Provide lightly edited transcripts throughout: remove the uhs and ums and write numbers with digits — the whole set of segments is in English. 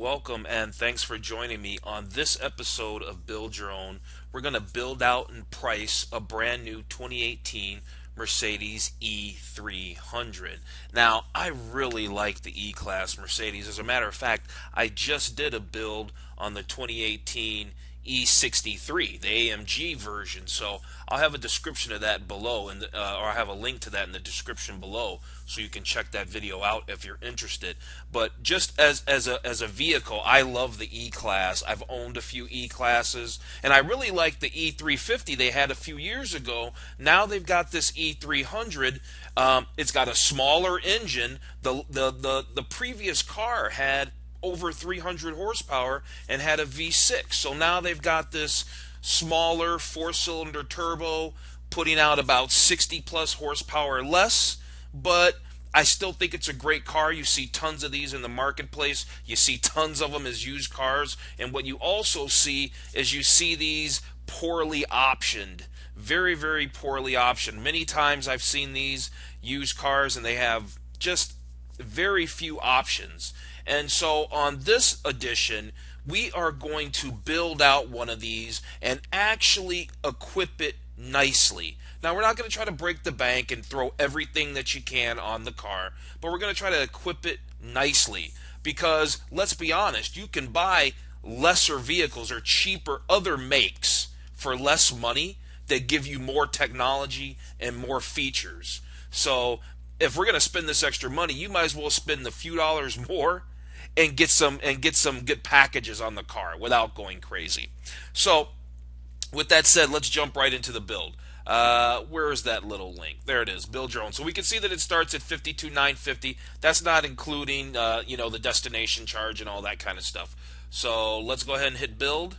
Welcome and thanks for joining me on this episode of Build Your Own. We're going to build out and price a brand new 2018 Mercedes E300. Now, I really like the E-Class Mercedes. As a matter of fact, I just did a build on the 2018 E63, the AMG version. So I'll have a description of that below, or I'll have a link to that in the description below, so you can check that video out if you're interested. But just as a vehicle, I love the E-Class. I've owned a few E-Classes, and I really like the E350 they had a few years ago. Now they've got this E300. It's got a smaller engine. The previous car had over 300 horsepower and had a V6. So now they've got this smaller four-cylinder turbo putting out about 60 plus horsepower less, but I still think it's a great car. You see tons of these in the marketplace. You see tons of them as used cars. And what you also see is you see these poorly optioned. Very, very poorly optioned. Many times I've seen these used cars and they have just very few options. And so on this edition, we are going to build out one of these and actually equip it nicely. Now, we're not going to try to break the bank and throw everything that you can on the car, but we're going to try to equip it nicely because, let's be honest, you can buy lesser vehicles or cheaper other makes for less money that give you more technology and more features. So if we're going to spend this extra money, you might as well spend the few dollars more and get some good packages on the car without going crazy. So with that said, let's jump right into the build. Where is that little link? There it is. Build your own. So we can see that it starts at $52,950. That's not including the destination charge and all that kind of stuff. So let's go ahead and hit build.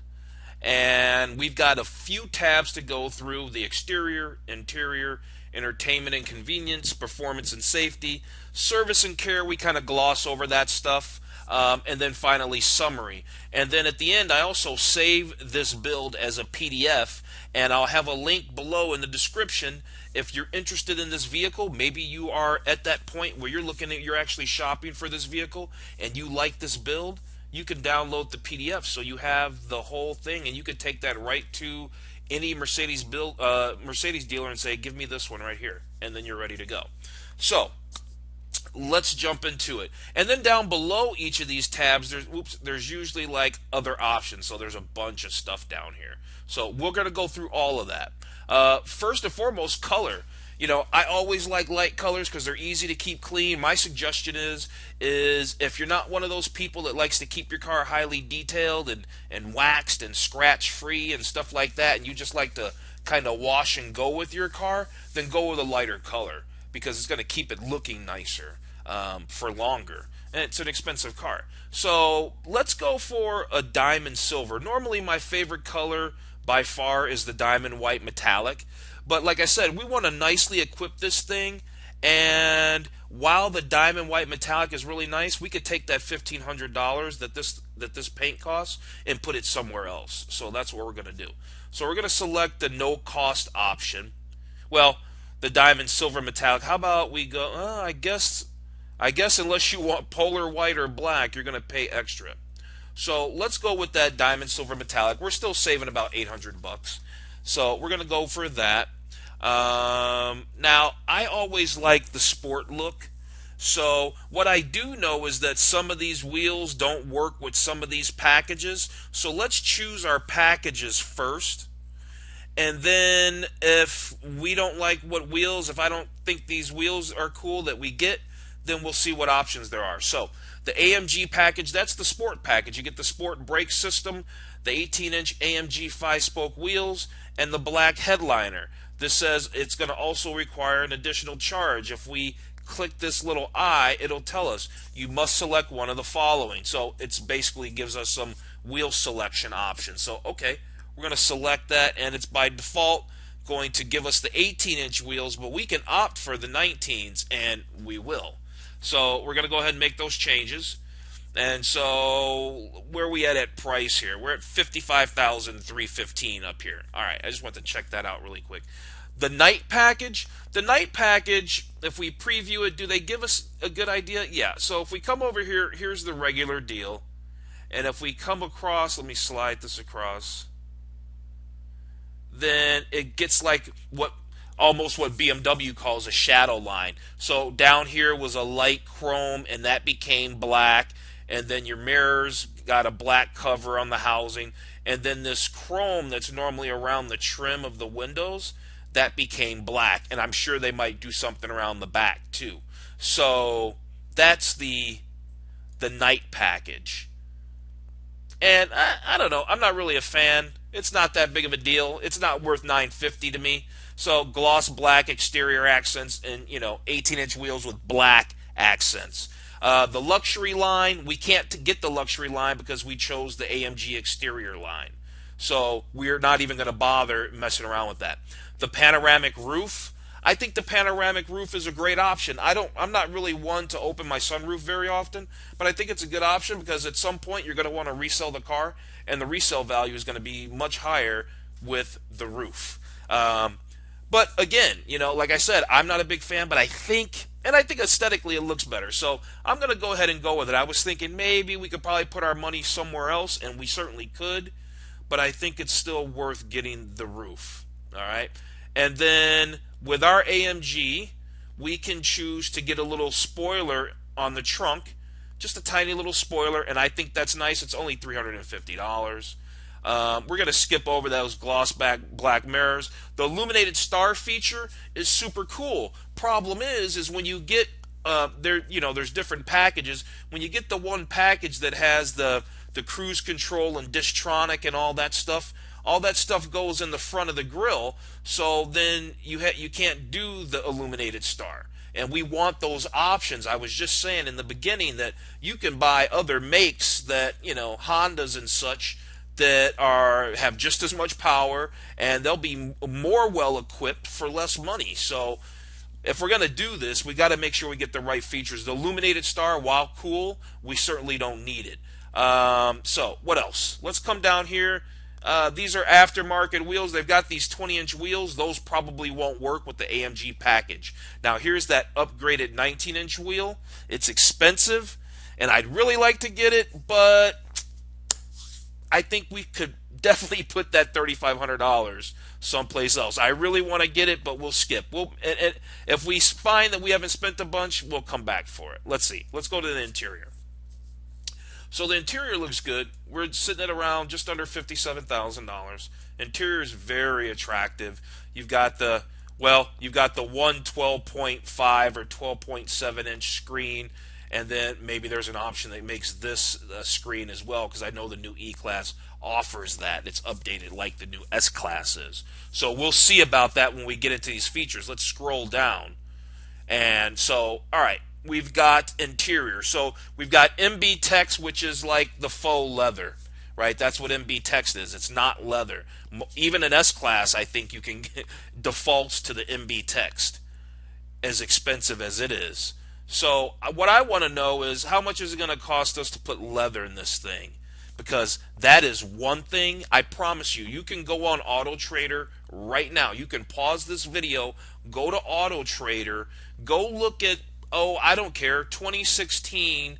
And we've got a few tabs to go through: the exterior, interior, entertainment and convenience, performance and safety, service and care. We kind of gloss over that stuff. And then finally summary. And then at the end, I also save this build as a PDF, and I'll have a link below in the description. If you're interested in this vehicle, maybe you are at that point where you're actually shopping for this vehicle and you like this build, you can download the PDF so you have the whole thing, and you can take that right to any Mercedes dealer and say, give me this one right here, and then you're ready to go. So let's jump into it. And then down below each of these tabs, there's usually like other options. So there's a bunch of stuff down here. So we're going to go through all of that. First and foremost, color. I always like light colors because they're easy to keep clean. My suggestion is if you're not one of those people that likes to keep your car highly detailed and waxed and scratch free and stuff like that, and you just like to kind of wash and go with your car, then go with a lighter color, because it's going to keep it looking nicer for longer. And it's an expensive car. So let's go for a diamond silver. Normally my favorite color by far is the diamond white metallic. But like I said, we want to nicely equip this thing. And while the diamond white metallic is really nice, we could take that $1,500 that this paint costs and put it somewhere else. So that's what we're going to do. So we're going to select the no cost option. Well, the diamond silver metallic. How about we go? I guess unless you want polar white or black, you're going to pay extra. So let's go with that diamond silver metallic. We're still saving about $800. So we're going to go for that. Now, I always like the sport look. So what I do know is that some of these wheels don't work with some of these packages. So let's choose our packages first. And then if we don't like what wheels, if I don't think these wheels are cool that we get, then we'll see what options there are. So the AMG package, that's the sport package. You get the sport brake system, the 18-inch AMG 5-spoke wheels, and the black headliner. This says it's going to also require an additional charge. If we click this little I, it'll tell us you must select one of the following. So it's basically gives us some wheel selection options. So okay, we're going to select that, and it's by default going to give us the 18-inch wheels, but we can opt for the 19s, and we will. So we're going to go ahead and make those changes. And so where are we at price here? We're at $55,315 up here. All right, I just want to check that out really quick. The night package, if we preview it, do they give us a good idea? Yeah, so if we come over here, here's the regular deal. And if we come across, let me slide this across, then it gets like almost what BMW calls a shadow line. So down here was a light chrome and that became black, and then your mirrors got a black cover on the housing, and then this chrome that's normally around the trim of the windows, that became black, and I'm sure they might do something around the back too. So that's the night package. And I don't know, I'm not really a fan. It's not that big of a deal. It's not worth $950 to me. So gloss black exterior accents and 18-inch wheels with black accents. The luxury line, we can't get the luxury line because we chose the AMG exterior line. So we're not even going to bother messing around with that. The panoramic roof, I think the panoramic roof is a great option. I'm not really one to open my sunroof very often, but I think it's a good option because at some point you're going to want to resell the car, and the resale value is going to be much higher with the roof. But again, like I said, I'm not a big fan, but I think aesthetically it looks better. So I'm going to go ahead and go with it. I was thinking maybe we could probably put our money somewhere else, and we certainly could, but I think it's still worth getting the roof. All right. And then with our AMG, we can choose to get a little spoiler on the trunk, just a tiny little spoiler, and I think that's nice. It's only $350. We're going to skip over those gloss black mirrors. The illuminated star feature is super cool. Problem is when you get there's different packages. When you get the one package that has the cruise control and Distronic and all that stuff goes in the front of the grille, so then you can't do the illuminated star. And we want those options. I was just saying in the beginning that you can buy other makes that, Hondas and such, that have just as much power, and they'll be more well equipped for less money. So if we're going to do this, we got to make sure we get the right features. The illuminated star, while cool, we certainly don't need it. So what else? Let's come down here. These are aftermarket wheels. They've got these 20-inch wheels. Those probably won't work with the AMG package. Now here's that upgraded 19-inch wheel. It's expensive, and I'd really like to get it, but I think we could definitely put that $3,500 someplace else. I really want to get it, but we'll skip. And if we find that we haven't spent a bunch, we'll come back for it. Let's see. Let's go to the interior. So the interior looks good. We're sitting at around just under $57,000. Interior is very attractive. You've got the one 12.5 or 12.7 inch screen, and then maybe there's an option that makes this screen as well, because I know the new E-Class offers that. It's updated like the new S-Class is. So we'll see about that when we get into these features. Let's scroll down. And so, all right. We've got interior. So we've got MB Text, which is like the faux leather, right? That's what MB Text is. It's not leather. Even an S-Class, I think you can defaults to the MB Text, as expensive as it is. So what I want to know is how much is it going to cost us to put leather in this thing? Because that is one thing, I promise you, you can go on Auto Trader right now. You can pause this video, go to Auto Trader, go look at, I don't care, 2016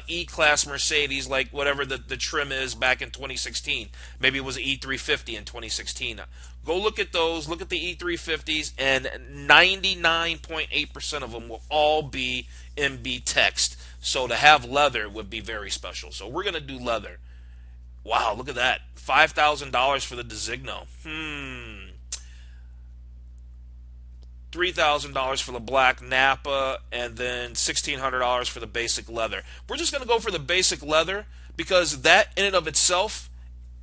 E-Class Mercedes, like whatever the trim is back in 2016. Maybe it was an E350 in 2016. Go look at those, look at the E350s, and 99.8% of them will all be MB Text. So to have leather would be very special. So we're going to do leather. Wow, look at that. $5,000 for the Designo. $3,000 for the black Napa, and then $1,600 for the basic leather. We're just going to go for the basic leather because that in and of itself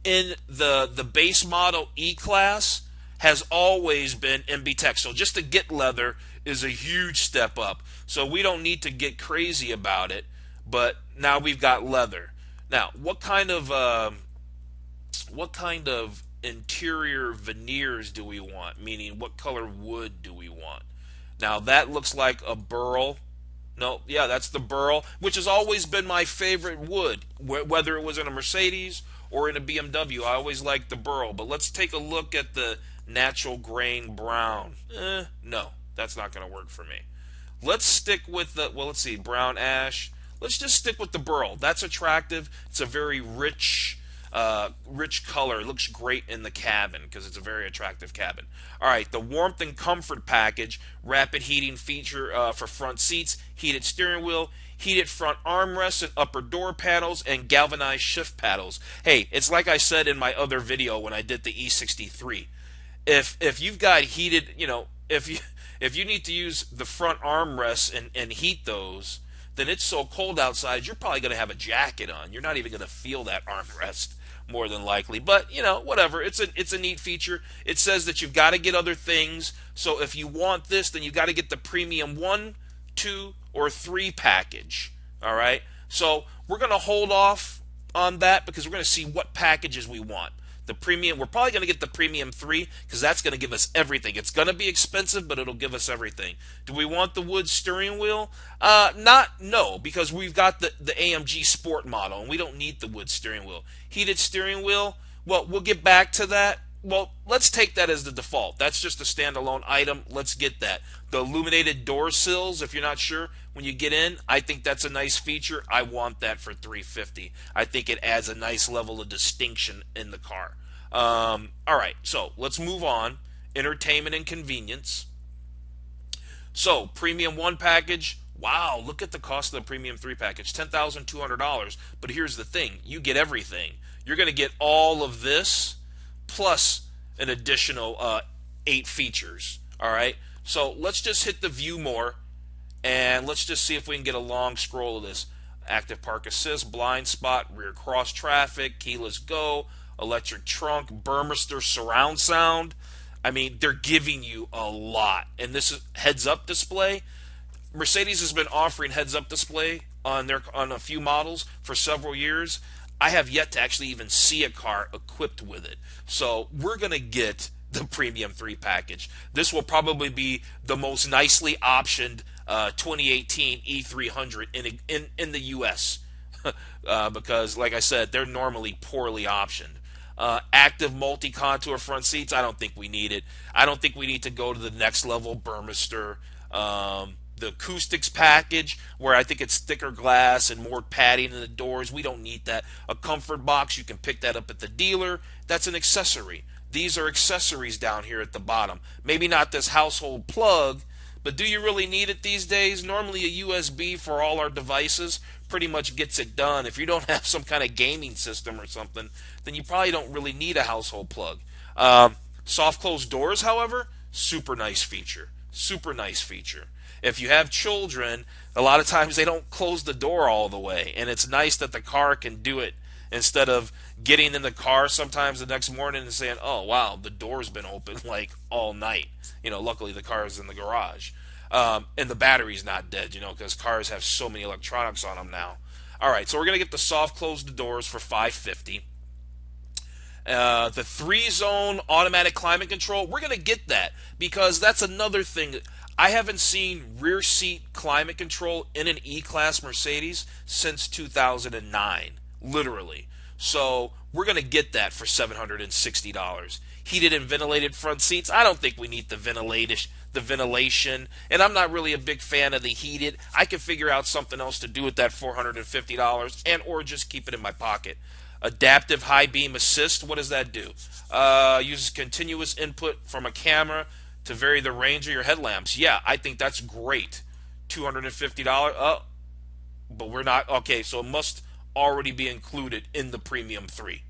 in the base model E-Class has always been MB Tech. So just to get leather is a huge step up. So we don't need to get crazy about it, but now we've got leather. Now, what kind of interior veneers do we want? Meaning, what color wood do we want? Now, that looks like a burl. No, yeah, that's the burl, which has always been my favorite wood, whether it was in a Mercedes or in a BMW. I always liked the burl. But let's take a look at the natural grain brown. No, that's not going to work for me. Let's stick with the, well, let's see, brown ash. let's just stick with the burl. That's attractive. It's a very rich color. It looks great in the cabin because it's a very attractive cabin. All right, the warmth and comfort package, rapid heating feature for front seats, heated steering wheel, heated front armrests and upper door panels, and galvanized shift paddles. Hey, it's like I said in my other video when I did the E63. If you've got heated, if you need to use the front armrests and heat those, then it's so cold outside you're probably going to have a jacket on. You're not even going to feel that armrest more than likely. But whatever. It's a neat feature. It says that you've got to get other things. So if you want this, then you've got to get the premium 1, 2, or 3 package. All right. So we're going to hold off on that because we're going to see what packages we want. The premium, we're probably going to get the premium 3 because that's going to give us everything. It's going to be expensive, but it'll give us everything. Do we want the wood steering wheel? No, because we've got the AMG Sport model, and we don't need the wood steering wheel. Heated steering wheel, well, we'll get back to that. Well, let's take that as the default. That's just a standalone item. Let's get that. The illuminated door sills, if you're not sure, when you get in, I think that's a nice feature. I want that for $350. I think it adds a nice level of distinction in the car. All right, so let's move on. Entertainment and convenience. So, premium 1 package. Wow, look at the cost of the premium 3 package, $10,200. But here's the thing. You get everything. You're going to get all of this plus an additional 8 features. All right, so let's just hit the view more, and let's just see if we can get a long scroll of this. Active park assist, blind spot, rear cross traffic, keyless go, electric trunk, Burmester surround sound. I mean, they're giving you a lot. And this is heads-up display. Mercedes has been offering heads-up display on a few models for several years. I have yet to actually even see a car equipped with it. So we're going to get the Premium 3 package. This will probably be the most nicely optioned 2018 E300 in the U.S. Because, like I said, they're normally poorly optioned. Active multi-contour front seats, I don't think we need it. I don't think we need to go to the next level Burmester. The acoustics package, where I think it's thicker glass and more padding in the doors, we don't need that. A comfort box, you can pick that up at the dealer. That's an accessory. These are accessories down here at the bottom. Maybe not this household plug, but do you really need it these days? Normally a USB for all our devices pretty much gets it done. If you don't have some kind of gaming system or something, then you probably don't really need a household plug. Soft closed doors, however, super nice feature. Super nice feature. If you have children, a lot of times they don't close the door all the way, and it's nice that the car can do it instead of getting in the car sometimes the next morning and saying, oh, wow, the door's been open like all night. Luckily the car is in the garage. And the battery's not dead, because cars have so many electronics on them now. All right, so we're going to get the soft closed doors for $550. The 3-zone automatic climate control, we're going to get that because that's another thing. I haven't seen rear seat climate control in an E-Class Mercedes since 2009, literally. So we're going to get that for $760. Heated and ventilated front seats, I don't think we need the ventilation, and I'm not really a big fan of the heated. I can figure out something else to do with that $450 and or just keep it in my pocket. Adaptive high beam assist, what does that do? Uses continuous input from a camera to vary the range of your headlamps. Yeah, I think that's great. $250. But we're not. Okay, so it must already be included in the Premium 3.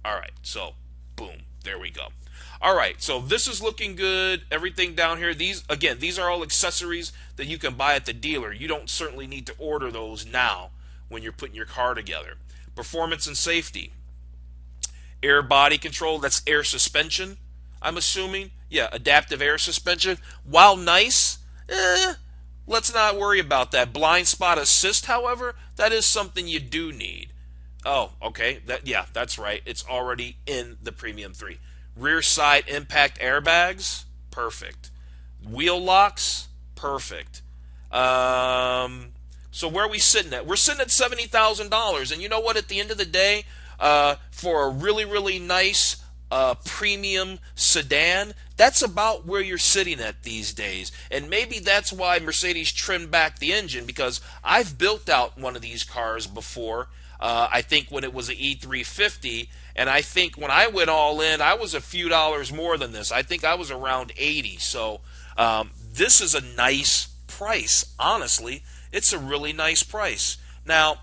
All right, so boom, there we go. All right, so this is looking good. Everything down here, these are all accessories that you can buy at the dealer. You don't certainly need to order those now when you're putting your car together. Performance and safety. Air body control, that's air suspension, I'm assuming. Yeah, adaptive air suspension. While nice, let's not worry about that. Blind spot assist, however, that is something you do need. Oh, okay. That's right. It's already in the Premium 3. Rear side impact airbags, perfect. Wheel locks, perfect. So where are we sitting at? We're sitting at $70,000. And you know what? At the end of the day, for a really, really nice premium sedan, that's about where you're sitting at these days. And maybe that's why Mercedes trimmed back the engine, because I've built out one of these cars before. I think when it was an E350, and I think when I went all in, I was a few dollars more than this. I think I was around 80. So this is a nice price. Honestly, it's a really nice price. Now,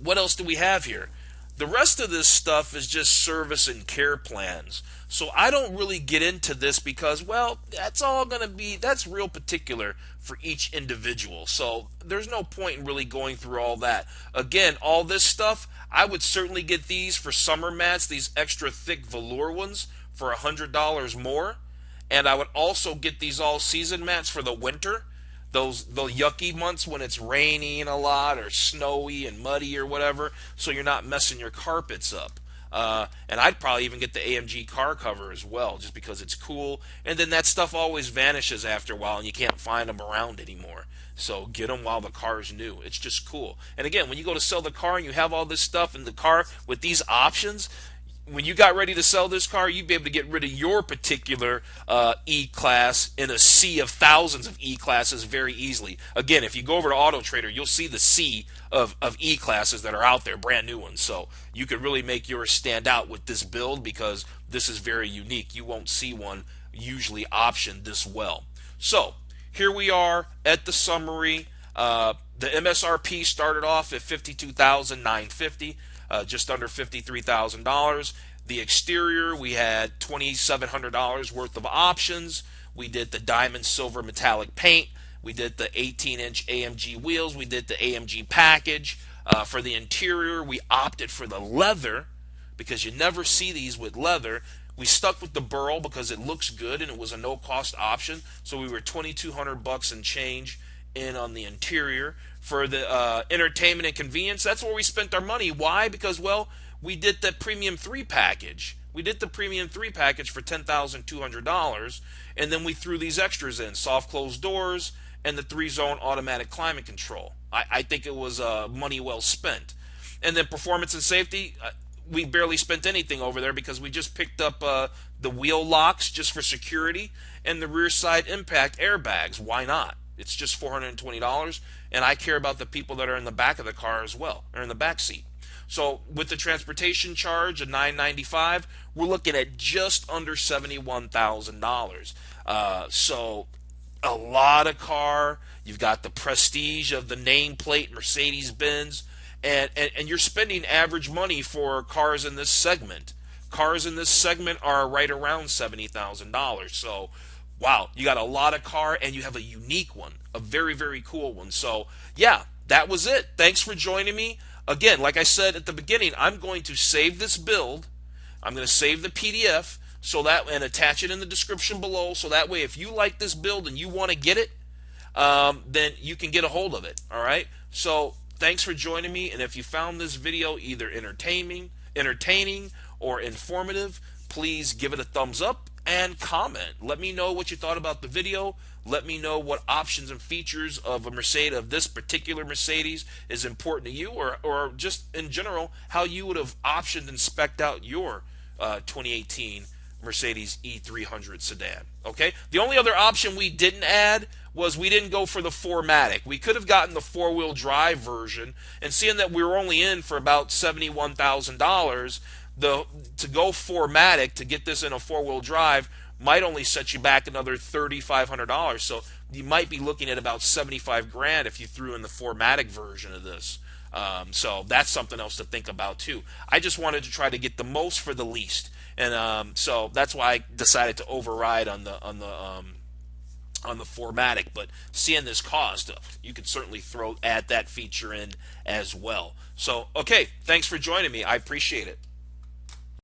what else do we have here? The rest of this stuff is just service and care plans. So I don't really get into this because, well, that's real particular for each individual. So there's no point in really going through all that. Again, all this stuff, I would certainly get these for summer mats, these extra thick velour ones for $100 more. And I would also get these all season mats for the winter. The yucky months when it's raining a lot or snowy and muddy or whatever, so you're not messing your carpets up. And I'd probably even get the AMG car cover as well, just because it's cool. And then that stuff always vanishes after a while, and you can't find them around anymore. So get them while the car's new. It's just cool. And again, when you go to sell the car and you have all this stuff in the car with these options, when you got ready to sell this car, you'd be able to get rid of your particular E-Class in a sea of thousands of E-Classes very easily. Again, if you go over to Auto Trader, you'll see the sea of E-Classes that are out there, brand new ones. So you could really make yours stand out with this build, because this is very unique. You won't see one usually optioned this well. So here we are at the summary. The MSRP started off at $52,950. Just under $53,000. The exterior, we had $2,700 worth of options. We did the diamond silver metallic paint. We did the 18-inch AMG wheels. We did the AMG package. For the interior, we opted for the leather, because you never see these with leather. We stuck with the burl because it looks good and it was a no-cost option. So we were $2,200 and change in on the interior. For the entertainment and convenience, that's where we spent our money. Why? Because, well, we did the Premium 3 package. We did the Premium 3 package for $10,200, and then we threw these extras in: soft closed doors and the 3-zone automatic climate control. I think it was money well spent. And then performance and safety, we barely spent anything over there, because we just picked up the wheel locks just for security and the rear side impact airbags. Why not? It's just $420, and I care about the people that are in the back of the car as well, or in the back seat. So with the transportation charge of $995, we're looking at just under $71,000. So a lot of car. You've got the prestige of the nameplate Mercedes-Benz, and you're spending average money for cars in this segment. Cars in this segment are right around $70,000. So wow, you got a lot of car, and you have a unique one, a very, very cool one. So yeah, that was it. Thanks for joining me. Again, like I said at the beginning, I'm going to save this build. I'm going to save the PDF and attach it in the description below, so that way if you like this build and you want to get it, then you can get a hold of it. All right? So thanks for joining me, and if you found this video either entertaining or informative, please give it a thumbs up and comment. Let me know what you thought about the video. Let me know what options and features of this particular Mercedes is important to you, or just in general how you would have optioned and spec'd out your 2018 Mercedes E300 sedan. Okay? The only other option we didn't add was we didn't go for the 4MATIC. We could have gotten the 4-wheel drive version, and seeing that we were only in for about $71,000, to go 4MATIC, to get this in a 4-wheel drive, might only set you back another $3,500. So you might be looking at about $75,000 if you threw in the 4MATIC version of this. So that's something else to think about too. I just wanted to try to get the most for the least, and so that's why I decided to override on the 4MATIC. But seeing this cost, you could certainly add that feature in as well. So okay, thanks for joining me. I appreciate it.